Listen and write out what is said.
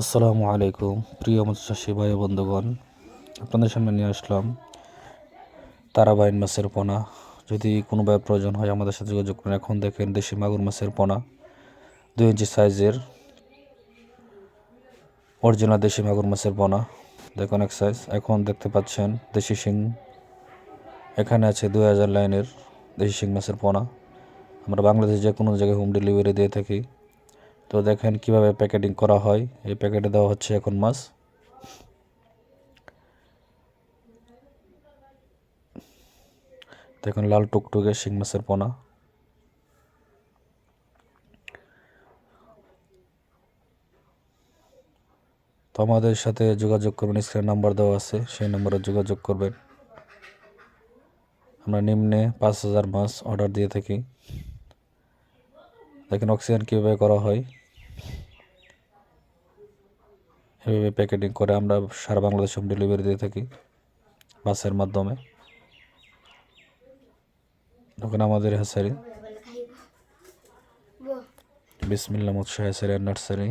আসসালামু আলাইকুম প্রিয় মৎস্যচাষী ভাই ও বন্ধুগণ, আপনাদের সামনে নিয়ে আসলাম তারাবাইন মাছের পোনা। যদি কোনো ভাই প্রয়োজন হয় আমাদের সাথে যোগাযোগ করুন। এখন দেখেন দেশি মাগুর মাছের পোনা, 2 ইঞ্চি সাইজের অরিজিনাল দেশি মাগুর মাছের পোনা। দেখুন এক সাইজ। এখন দেখতে পাচ্ছেন দেশি শিং, এখানে আছে 2000 লাইনের দেশি শিং মাছের পোনা। আমরা বাংলাদেশে যে কোনো জায়গায় হোম ডেলিভারি দিয়ে থাকি। তো দেখেন কিভাবে প্যাকেটিং করা হয়। এই প্যাকেটে দেওয়া হচ্ছে এখন মাছ। দেখুন লাল টুকটুকে শিং মাছের পোনা। তো আমাদের সাথে যোগাযোগ করবেন, স্ক্রিনে নাম্বার দেওয়া আছে, সেই নাম্বারে যোগাযোগ করবেন। আমরা নিম্নে 5000 মাছ অর্ডার দিয়ে থাকি। দেখেন অক্সিজেন কীভাবে করা হয়, এভাবে প্যাকেটিং করে আমরা সারা বাংলাদেশ হোম ডেলিভারি দিয়ে থাকি বাসের মাধ্যমে। ওখানে আমাদের হ্যাচারি বিসমিল্লাহ মৎস্য হ্যাচারি অ্যান্ড নার্সারি।